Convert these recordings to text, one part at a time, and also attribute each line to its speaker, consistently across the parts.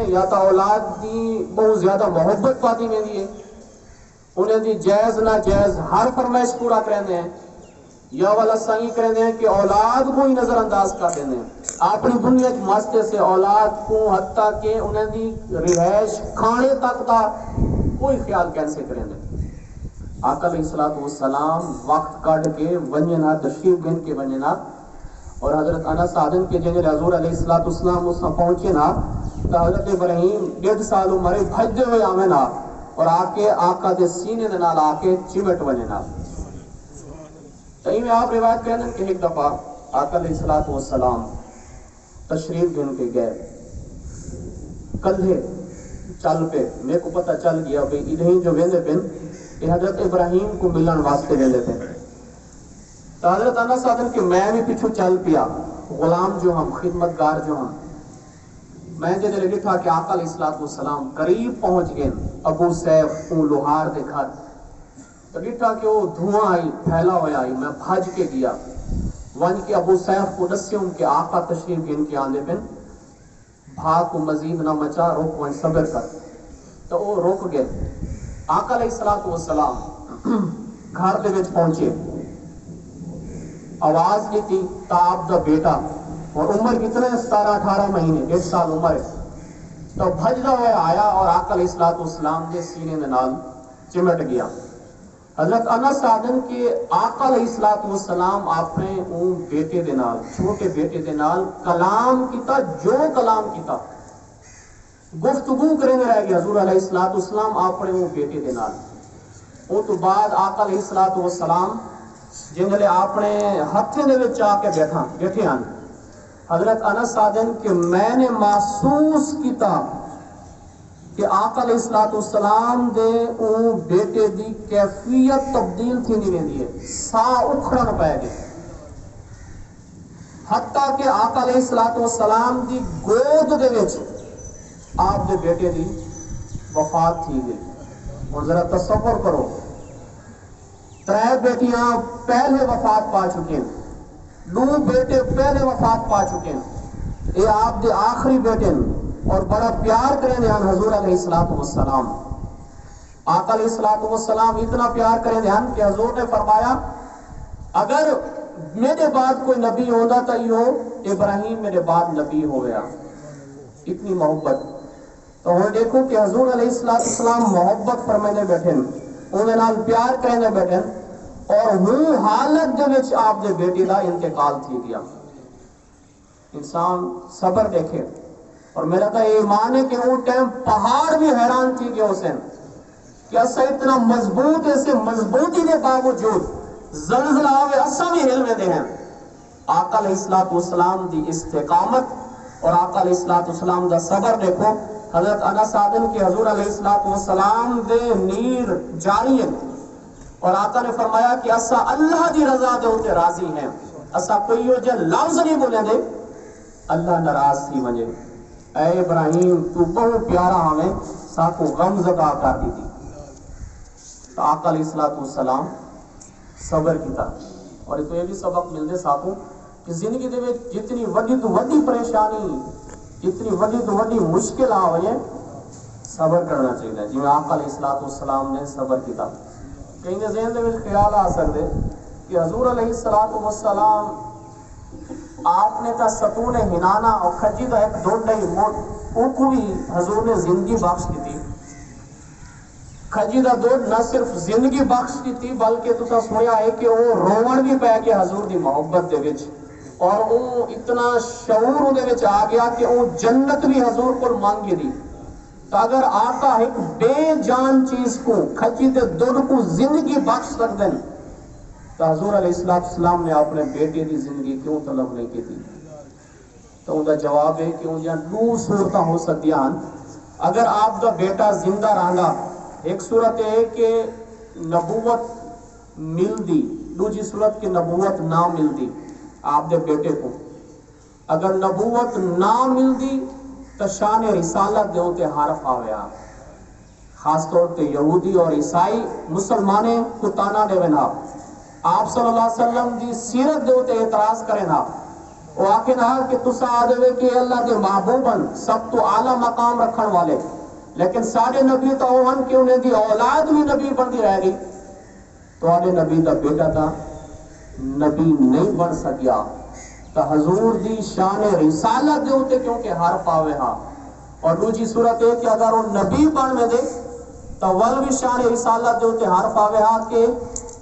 Speaker 1: یا تو اولاد دی بہت زیادہ محبت پاتی میں دیئے انہیں دی جائز نہ جائز ہر فرمائش پورا کرنے ہیں، یا والا سنگی کرنے ہیں کہ اولاد کو ہی نظر انداز کر دینے ہیں اپنی دنیا کی ماستے سے اولاد کو، حتیٰ کہ انہیں دی رہائش کھانے تک دا کوئی خیال کیسے کریں دیں۔ آقا علیہ السلام وقت کٹ کے ونجنا تشریف گن کے ونجنا، اور حضرت انس آدم کے جنہیں حضور علیہ السلام اس میں پہنچے نا تو حضرت ابراہیم 1.5 سال عمرے بھجدے ہوئے آمیں نا اور آکے آقا دے سینے دے نال آکے چمٹ وجے نا۔ تہیں میں آپ روایت کہنے کہ ایک دفعہ آقا علیہ السلام تشریف گن کے گئے کندھے چل پہ، میرے کو پتہ چل گیا کہ ادھیں جو ویندے پن کہ حضرت ابراہیم کو ملن واسطے ویندے پن۔ تو حضرت انس آدم کہ میں بھی پیچھو چل پیا، غلام جو ہم، خدمتگار جو ہم، میں جدے لگی تھا کہ آقا علیہ السلام قریب پہنچ گئے ابو سیف اون لوہار دے گھر، لگی تھا کہ وہ دھواں آئی پھیلا ہویا آئی، میں بھج کے گیا ون کے ابو سیف کو دسیوں کہ آقا تشریف گن کے آندے پن، بھاگ کو مزید نہ مچا، روک وہاں صبر کر، تو وہ روک گئے۔ آقا علیہ السلام گھر دے وچ پہنچے، آواز کی تھی تاب دا بیٹا، اور عمر کتنے 17-18 مہینے، 1.5 سال عمر ہے، تو بھجدا ہوئے آیا اور آقا علیہ السلام دے سینے دے نال چمٹ گیا۔ حضرت انس آدم کے آقا علیہ السلام اپنے اون بیٹے دے نال، چھوٹے بیٹے دے نال کلام کیتا، جو کلام کیتا گفتگو کریں رہ گیا حضور علیہ السلام اپنے اون بیٹے دے نال۔ او تو بعد آقا علیہ السلام جنہلے اپنے ہتھے دے وچ آ کے بیٹھے ہیں، حضرت انس آدم کہ میں نے محسوس کیتا کہ آقا علیہ السلام دے اون بیٹے دی کیفیت تبدیل تھی نہیں رہی ہے، سا اکھڑن پہ گئے، حتیٰ کہ آقا علیہ السلام دی گود دے وچ آپ دے بیٹے دی وفات تھی گئی۔ اور ذرا تصور کرو، 3 بیٹیاں پہلے وفات پا چکے ہیں، 2 بیٹے پہلے وفات پا چکے ہیں، یہ آپ دے آخری بیٹے ہیں، اور بڑا پیار کریں دھیان حضور علیہ السلام۔ آقا علیہ السلام اتنا پیار کریں دھیان کہ حضور نے فرمایا اگر میرے بعد کوئی نبی ہوندہ تا یہ ابراہیم میرے بعد نبی ہو گیا، اتنی محبت۔ تو ہم دیکھو کہ حضور علیہ السلام محبت فرمائنے بیٹھیں، انہیں نال پیار کرنے بیٹھیں، اور وہ حالت دے وچ آپ دے بیٹی دا انتقال تھی گیا۔ انسان صبر دیکھے، اور میرا تو یہ ایمان ہے کہ وہ ٹائم پہاڑ بھی حیران تھی کہ حسین کہ اسا اتنا مضبوط، ایسے مضبوطی دے باوجود زلزلہ آوے اسا بھی ہل میں دے ہیں۔ آقا علیہ السلام دی استقامت اور آقا علیہ السلام دا صبر دیکھو۔ حضرت انس آدم کی حضور علیہ السلام دے نیر جاری ہے، اور آقا نے فرمایا کہ اسا اللہ دی رضا دے ہوتے راضی ہیں، اسا کوئی ہو جائے لفظ نہیں بولے دے اللہ ناراض تھی وجہ، اے ابراہیم تو بہت پیارا ہمیں ساکو غم زدہ کر دی تھی۔ تو آقا علیہ السلام صبر کیتا، اور تو یہ بھی سبق مل دے ساکو کہ زندگی دے میں جتنی وڈی تو وڈی پریشانی، جتنی وڈی تو وڈی مشکل آوے صبر کرنا چاہیے، جی میں آقا علیہ السلام نے صبر کیتا۔ کہیں دے ذہن دے میں خیال آ سکتے کہ حضور علیہ السلام آپ نے تا ستون ہنانا اور کھجی دا ایک ڈوڈائی موٹ او کو بھی حضور نے زندگی بخش کی تھی۔ کھجی دا ڈوڈ نہ صرف زندگی بخش کی تھی بلکہ تو تا سنیا ہے کہ وہ روڑ بھی پہ گیا حضور دی محبت دے وچ، اور وہ اتنا شعور دے وچ آ گیا کہ وہ جنت بھی حضور کو مانگی دی۔ تو اگر آقا ایک بے جان چیز کو کھجی دے ڈوڈ کو زندگی بخش سک دیں تو حضور علیہ السلام نے اپنے بیٹے دی زندگی کیوں طلب نہیں کی تھی؟ تو ان کا جواب ہے کہ انہیں 2 صورتیں ہو سکتی ہیں۔ اگر آپ کا بیٹا زندہ رہا، ایک صورت ہے کہ نبوت مل دی، دوسری صورت کہ نبوت نہ مل دی آپ دے بیٹے کو۔ اگر نبوت نہ مل دی تو شان رسالت دے ہوتے حرف آویا، خاص طور پہ یہودی اور عیسائی مسلمانے کو تانا دے وینا، آپ صلی اللہ علیہ وسلم دی سیرت دے ہوتے اعتراض کریں نا، وہ آکے نہ کہ تسا آدھے کہ اللہ کے محبوبن سب تو اعلیٰ مقام رکھن والے، لیکن ساڑھے نبی تو ہن کہ انہیں دی اولاد بھی نبی بندی رہ گئی، تو آدھے نبی دا بیٹا تھا نبی نہیں بن سکیا، تو حضور دی شان رسالت دے ہوتے کیونکہ ہر پاوے ہاں، اور دوسری صورت ہے کہ اگر وہ نبی بن میں دے تو ول بھی شان رسالت دے ہوتے ہر پاوے ہاں کہ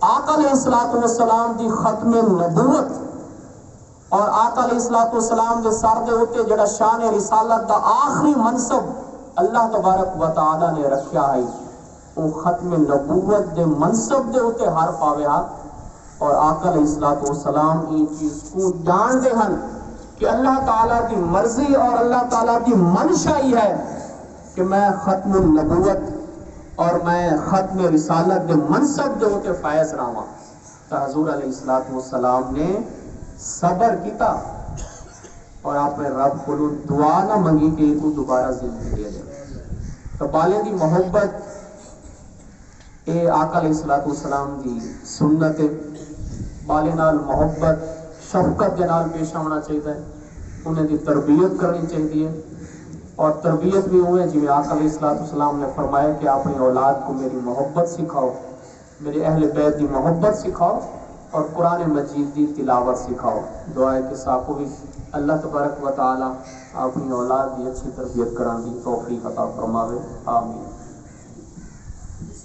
Speaker 1: آقا علیہ السلام دی ختم نبوت اور آقا علیہ السلام دے سر دے ہوتے جڑا شان رسالت دا آخری منصب اللہ تبارک و تعالی نے رکھیا ہے، وہ ختم نبوت دے منصب دے ہوتے ہر پاوے ہاں، اور آقا علیہ السلام یہ چیز کو جان دے ہن کہ اللہ تعالیٰ کی مرضی اور اللہ تعالیٰ کی منشا ہی ہے کہ میں ختم النبوت اور میں ختم رسالت دے منصب دے ہوتے فائز رہا، تو حضور علیہ السلام نے صبر کیتا اور آپ نے رب کو دعا نہ منگی کہ وہ دوبارہ زندگی دے دے، تو بالے دی محبت اے آقا علیہ السلام دی سنت ہے، بالے نال محبت شفقت کے نال پیش آنا چاہیے، انہیں دی تربیت کرنی چاہیے، اور تربیت بھی ہوئے جی آقا علیہ السلام نے فرمایا کہ اپنی اولاد کو میری محبت سکھاؤ، میرے اہل بیت دی محبت سکھاؤ اور قرآن مجید دی تلاوت سکھاؤ۔ دعا ہے کہ ساکو بھی اللہ تبارک و تعالی اپنی اولاد دی اچھی تربیت کران دی توفیق عطا فرماوے، آمین۔